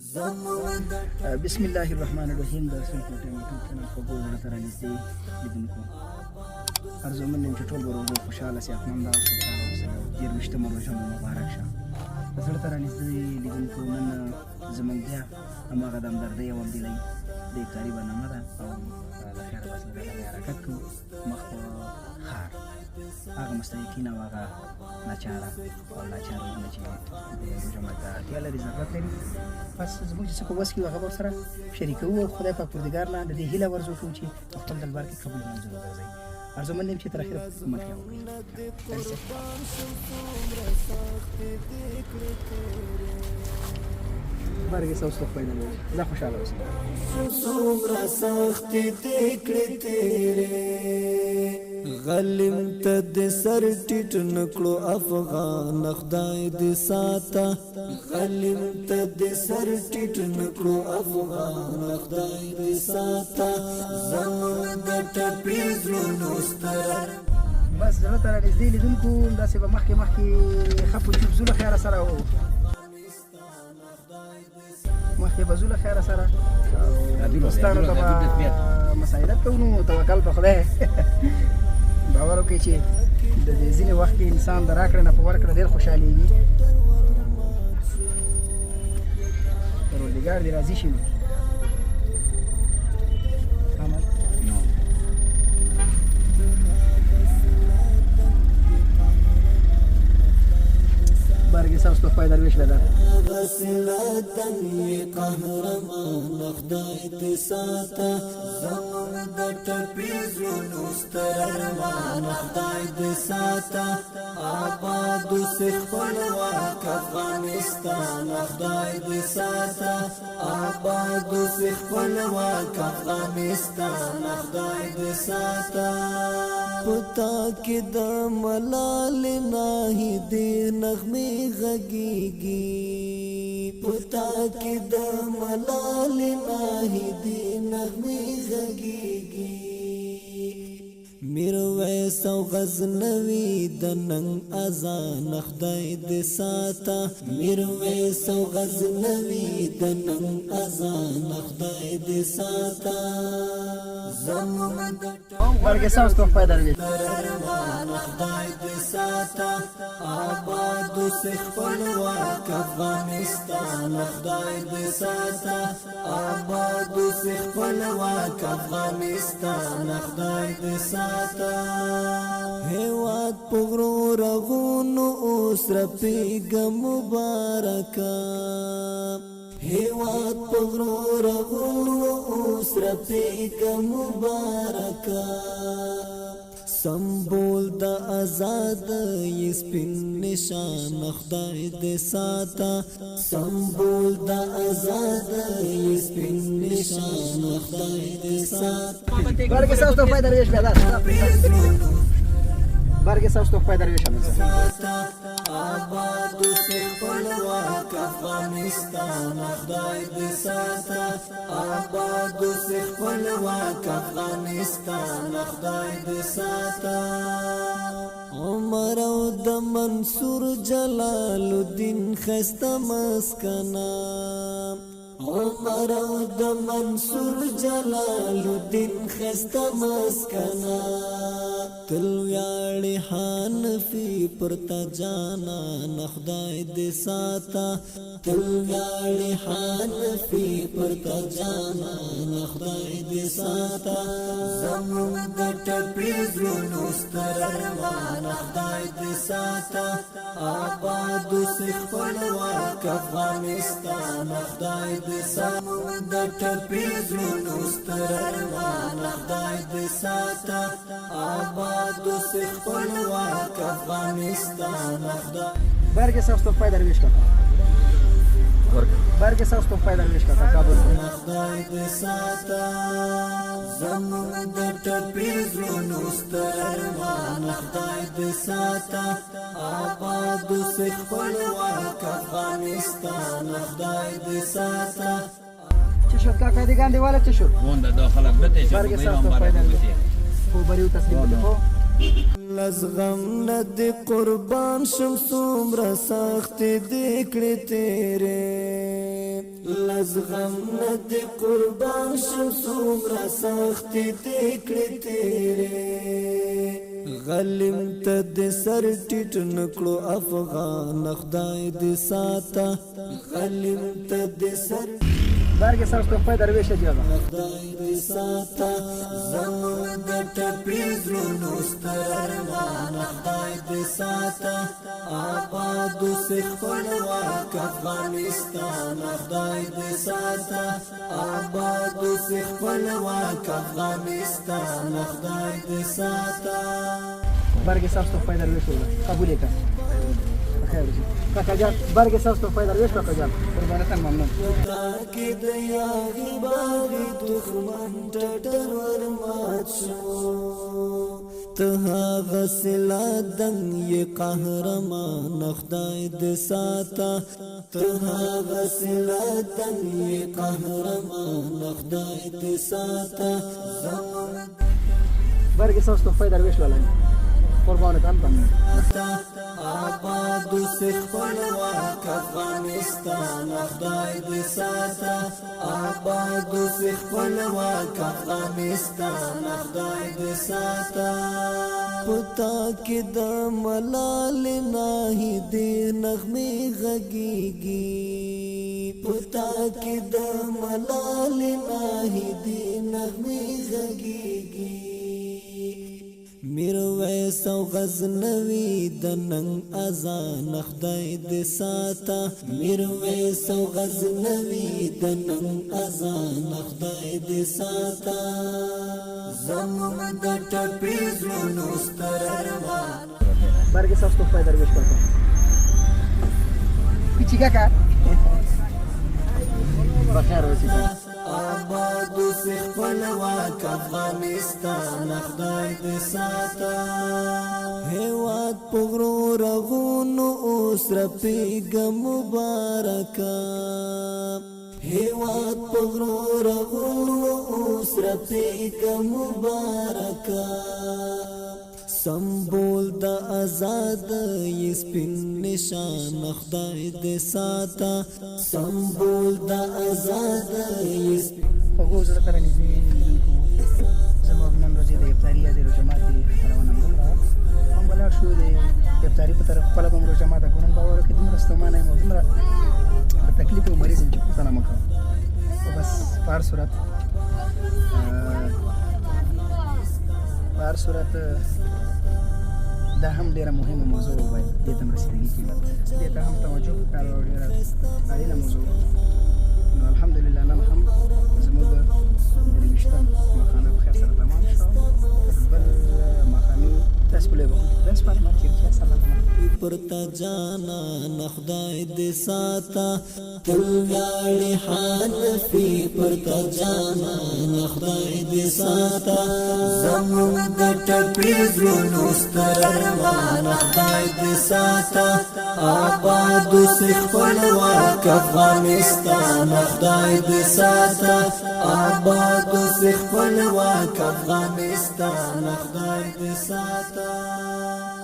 بسم الله الرحمن الرحیم. د سلطنت یوټیوب چینل په ګور سره نږدې لیدونکو ارزومن یم چې ټول به روغ خوشحاله صحتمند او سوکاله اوسئ او دېرشتمه روژه مو مبارک شه. په زړه ته رانږدې لیدونکو نن زموږ بیا هماغه د همدردۍ او همدلۍ د افطاري برنامه ده او له خیره بس دغه بیا حرکت کوو مخ په ښار هغه مستحقین او هغه ناچاره او ناچاره وګړي چې د روژه ماتی ته اړتیا لري ضرورت لري بس زموږ چې څه په وس کي وي هغه به ورسره شریکوو او خدای پاک پروردګار نه د دې هیله ورزو کوو چې په خپل دربار کې قبول منظور وګرځوي. ارزومند یم چې تر اخره ملتیا وکړئ. برګې ستاسو ته فایده لري. زه خوشحاله اوسم. څومره سختې دې کړې تېرې غلیم ته د سر ټیټ نکړو افغان خدای دې ساته غلیم ته د سر ټیټ نکړو افغان خدای دې ساته زموږ د ټپې زړونو ستره بس زړه ته رانږدې لیدونکو داسې به مخکې ښه په چوپ ځو له خیره سره مخکې به ځو له خیره سره دوستانو ته به مساعدت کوو نو توکل په خدای باور وکړئ چې د دې ځینې وخت کې انسان د راکړې نه په ورکړه ډېر خوشحالېږي. پروردګار دې راضي شي نو برګې ستاسو ته خدای درویش پیدا غسلتن قهرمان خدای دې ساته زموږ د ټپې زړونو ستر ارمان خدای دې ساته آباد اوسې خپلواک افغانستان خدای دې ساته آباد اوسې خپلواک افغانستان خدای دې ساته پتا کې د ملالې ناهیدې نغمې غږیږي پتا کې د ملالې ناهیدې نغمې غږیږي میرویس او غزنوي د ننګ اذان خدای دې ساته میرویس او غزنوي د ننګ اذان خدای دې ساته زموږ د برګې ستاسو ته خدای درویش خدای دې ساته آباد اوسې خپلواک افغانستان خدای دې ساته آباد اوسې خپلواک افغانستان خدای دې ساته هیواد په غرو رغونو اوس رپېږه مبارکه هیواد په غرو رغونو اوس رپېږه مبارکه سمبول د آزادۍ سپین نشان خدای دې ساته سمبول د آزادۍ سپین نشان خدای دې ساته برګې ستاسو ته خدای درویش پیدا برګې ستاسو ته خدای درویش آباد اوسې خپلواک افغانستان خدای دې ساته آباد اوسې خپلواک افغانستان خدای دې ساته عمر او د منصور جلال الدین ښایسته مسکنه عمر او د منصور جلال الدین ښایسته مسکنه تل ویاړې حنفي پر تا جانان خدای دې ساته تل ویاړې حنفي پر تا جانان خدای دې ساته زموږ د ټپې زړونو ستر ارمان خدای دې ساته آباد اوسې خپلواک افغانستان خدای دې ساته د ټپې زړونو ستر ارمان خدای دې ساته آباد اوسې خپلواک افغانستان خدای برګې ستاسو ته خدای درویش برګې ستاسو ته خدای درویش کابل خدای دې ساته زموږ د ټپې زړونو ستر ارمان خدای دې ساته آباد اوسې خپلواک افغانستان خدای دې ساته چه شد کاکا دیگه دیواله چه شد مونده داخل بده چه برگه ساست و فایده خو بریو تسلیم بده خو لزغم ند قربان شم څومره سخت دې کړې تیرې زغم نه دې قربان شم څومره سختې دې کړې تېرې غلیم ته دې سر ټیټ نکړو افغان خدای دې ساته غلیم ته دې سر برگ سبز تحفه درویش جیغا خدای دې ساته زموږ د ټپې زړونو ستر ارمان خدای دې ساته آباد اوسې خپلواک افغانستان خدای دې ساته آباد اوسې خپلواک افغانستان خدای دې ساته برگ سبز تحفه درویش ہوگا قبول کن بخیر باشید کاکا جان برگ سبز تحفه درویش کاکا جان قربانتان ممنون تاکي د یاغي باغي دښمن ټټر ورمات شو ته هغه سلا دنګ یې قهرمان خدای دې ساته ته هغه سلا دنګ یې قهرمان خدای دې ساته برگ سبز تحفه درویش والا قربانتان ممنون آباد اوسې خپلواک افغانستان خدای دې ساته آباد اوسې خپلواک افغانستان خدای دې ساته پتا کې د ملالې ناهیدې نغمې غږیږي پتا کې د ملالې ناهیدې نغمې غږیږي میرویس او غزنوي د ننګ اذان خدای دې ساته میرویس او غزنوي د ننګ اذان خدای دې ساته زموږ د ټپې زړونو ستر ارمان برگ سبز تحفه درویش کاکا پیچی کاکا بخیر باشید آباد اوسې خپلواک افغانستان خدای دې ساته هېواد په غرو رغونو اوس رپېږه مبارکه هېواد په غرو رغونو اوس رپېږه مبارکه سمبول د آزاد یې سپین نشان خدای دې ساته سمبول د آزاد یې خوږو زړه ته رانږدې لیدونکو زموږ نن ورځې د افطاري یا د روژه ماتې خپرونه همدومره هم ولاړ شو د افطاري په طرف خپله به م روژه ماته کړو نن به وایو که دومره ستومانه یم او دومره په تکلیف او مریض یم چې پوښتنه مه کوه خو بس په هر صورت دا هم ډیره مهمه موضوع وای دې ته رسیدګي قیمت دې ته هم توجه پکار او ډیره اړینه موضوع نو الحمدلله نن هم زموږ درویشتم ماښامه په خیر سره تمام شو بل ماښامي داسې بلې به داسې پاتې چېرته سلام پرتا جانا خدای دې ساته تل ویاړې حنفي پرتا جانا خدای دې ساته زموږ د ټپې زړونو ستر ارمان خدای دې ساته آباد اوسې خپلواک افغانستان خدای دې ساته آباد اوسې خپلواک افغانستان خدای دې ساته